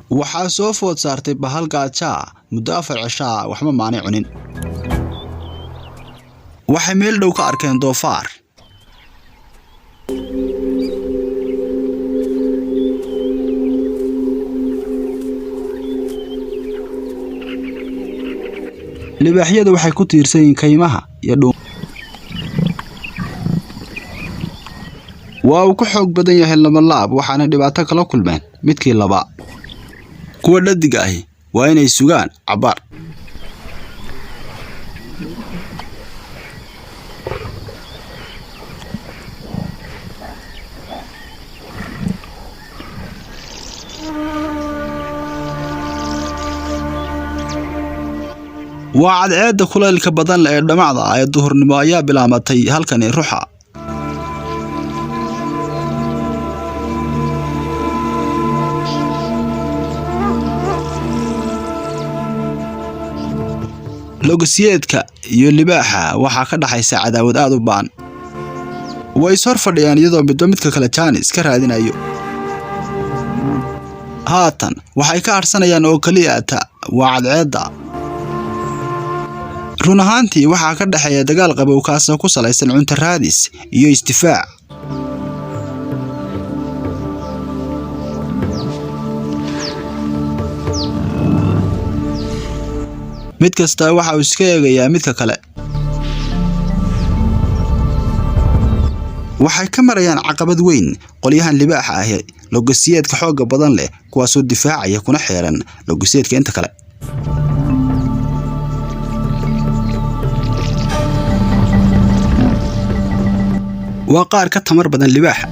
waxaa soo food saartay bahal gaaja muddo 4 cisho waxba maanay cunin waxay meel dhow ka arkeen doofaar libaaxyadu waxay ku tiirsan yihiin kaymaha iyo dhuum waa uu ku xoog badan yahay laba laab waxaana dhibaato kala kulmeen midkii laba kuwa dhadiga ahi waa inay sugaan cabaar waa cadceedda kulaylka badan ee dhamacda ee duhurnimo ayaa bilaamatay halkani ruuxa logosiyeedka iyo libaaxa waxaa ka dhaxaysa cadaawad aad u baan way soo fadhiyaan iyadoo midka kale jaanis ka raadinayo haatan waxay ka arsanayaan oo kaliya waa cadceedda run ahaantii waxaa ka dhaxeeya dagaal qabow kaas oo ku salaysan cunto raadis iyo istifaac mid kasta waxa uu iska eegayaa midka kale waxay ka marayaan caqabad weyn qolyahan libaaxa ah logosiyeedka xoog badan leh kuwaas oo difaacaya kuna xeeran logosiyeedka inta kale waa qaar ka tamar badan libaaxa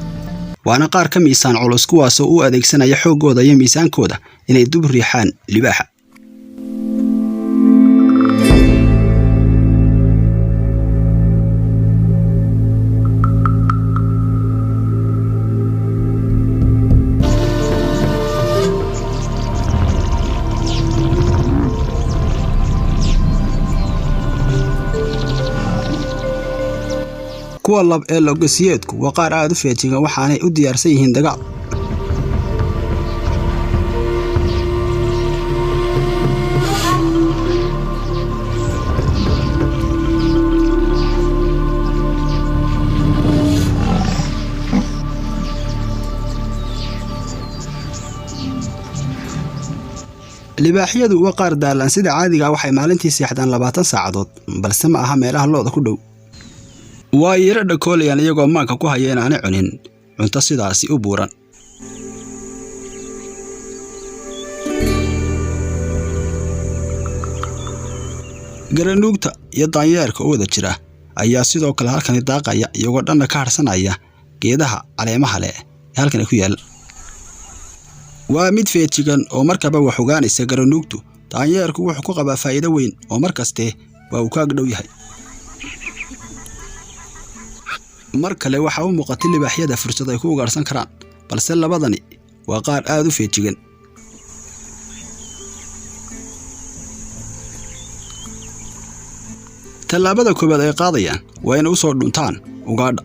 waana qaar ka miisaan culus kuwaas oo u adeegsanaya xoogooda iyo miisaankooda inay dub riixaan libaaxa kuwa lab ee logosiyeedku waa qaar aad u feejigan waxaanay u diyaarsan yihiin dagaal libaaxyadu waa qaar daalan sida caadiga waxay maalintii seexdaan 20 saacadood balse ma aha meelaha looda ku dhow waa yara dhakoolayan iyagoo maanka ku haya inaanay cunin cunto sidaasi u buuran garanuugta iyo daanyeerka oo wada jira ayaa sidoo kale halkani daaqaya iyagoo dhanna ka harsanaya geedaha caleemaha leh ee halkani ku yaal waa mid feejigan oo markaba wax ogaanaysa garanuugtu daanyeerku wuxuu ku qabaa faa'iido weyn oo markaste waa uu ka dhow yahay mar kale waxa uu muuqatay libaaxyada fursad ay ku ugaarsan karaan balse labadani waa qaar aad u feejigan talaabada koobaad ay qaadayaan waa inay u soo dhuntaan ugaadha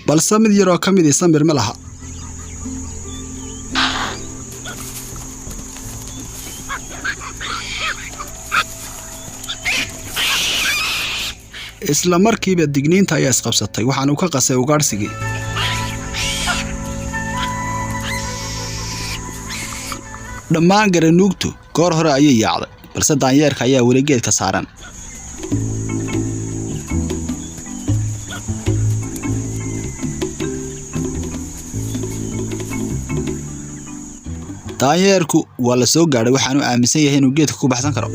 balse mid yar oo ka mid ah samir ma laha isla markiiba digniinta ayaa isqabsatay waxaan uu ka qasay ugaarsigii dhammaan garanuugtu goor hore ayay yaacday balse daanyeerka ayaa weli geedka saaran daanyeerku waa la soo gaaray waxaanu aaminsan yahay inuu geedka ku baxsan karo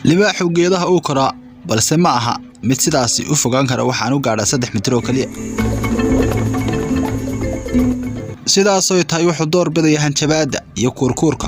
libaaxu geedaha uu koraa balse ma aha mid sidaasi u fogaan kara waxaan u gaadhaa 3 mitir oo kaliya sidaas oo tahay wuxuu door bidaya hanjabaada iyo kurkurka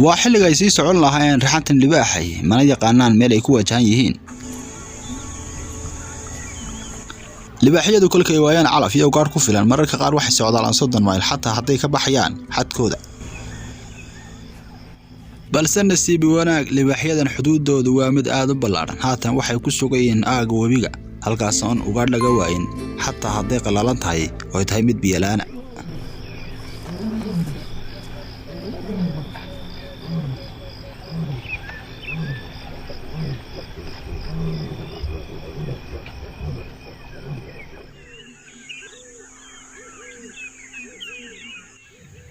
waa xilliga ay sii socon lahaayeen raxantan libaaxay mana yaqaanaan meel ay ku wajahan yihiin. libaaxyadu kolkay waayaan calaf iyo gaar ku filan mararka qaar waxay socdaan 30 mayl xataa hadday ka baxayaan xadkooda. balse nasiib wanaag libaaxyadan xuduudoodu waa mid aad u ballaaran haatan waxay ku sugayeen aaga webiga halkaas oo ugaadh laga waayin xataa hadday qalalan tahay oo tahay mid biyalaana.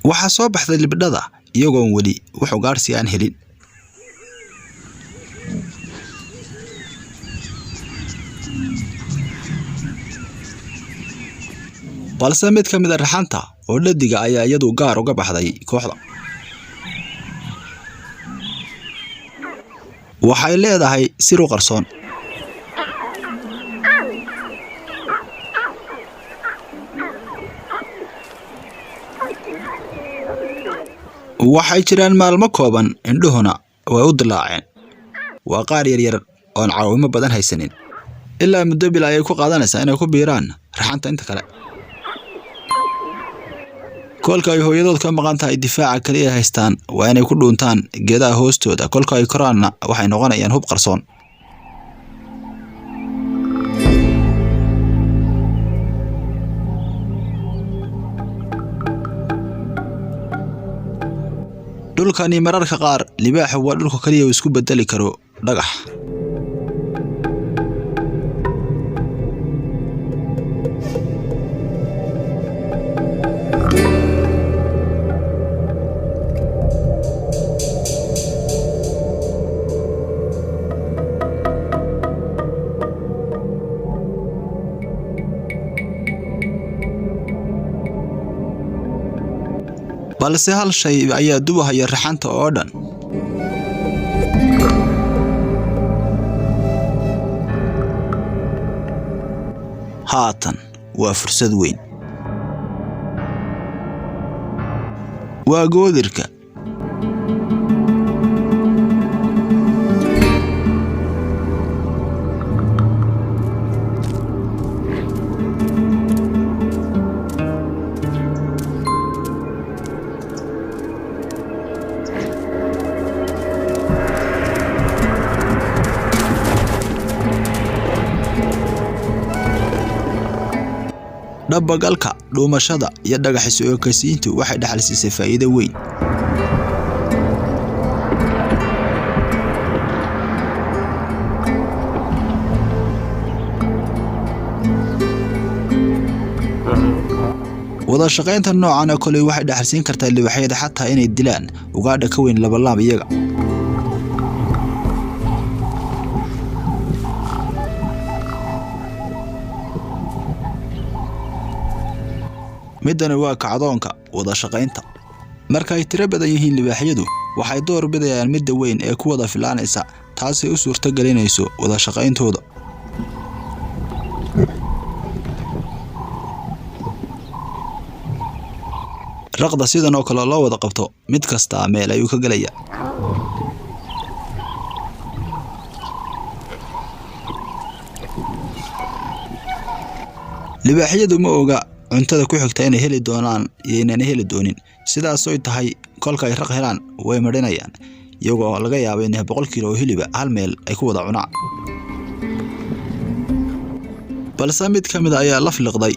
waxaa soo baxday libdhada iyagoon weli wax ugaarsi aan helin. balse mid ka mid ah raxanta oo dhadiga ayaa iyadu gaar uga baxday kooxda. waxay leedahay sir u qarsoon. waxay jiraan maalmo kooban indhuhuna way u dilaaceen. waa qaar yar yar oo caawimo badan haysanin ilaa muddo bil ay ku qaadanaysaa inay ku biiraan raxanta inta kale. kolka ay hooyadood ka maqan tahay difaaca kaliya haystaan waa inay ku dhuuntaan geedaha hoostooda kolka ay koraanna waxay noqonayaan hub qarsoon. dhulkani mararka qaar libaaxu waa dhulka kaliya uu isku bedeli karo dhagax. balse hal shay ayaa dubahaya raxanta oo dhan. haatan waa fursad weyn. waa goodirka. dhabagalka dhuumashada iyo dhagaxis oo kasiintu waxay dhaxalsiisay faa'iido weyn. wada shaqaynta noocan oo kale waxay dhaxalsiin kartaa libaaxyada xataa inay dilaan ugaadha ka weyn labalaab iyaga. midana waa kacdoonka wada shaqaynta. marka ay tiro badan yihiin libaaxyadu waxay door bidayaan midda weyn ee ku wada filaanaysa taasay u suurta galinayso wada shaqayntooda. raqda sidan oo kale loo wada qabto mid kasta meel ayuu ka galaya. libaaxyadu ma oga cuntada ku xigta inay heli doonaan iyo inaan heli doonin. sidaas oo tahay kolka ay raq helaan way marinayaan iyagoo laga yaabo in 100 kiilo oo hiliba hal meel ay ku wada cunaan. balse mid ka mid ah ayaa la filiqday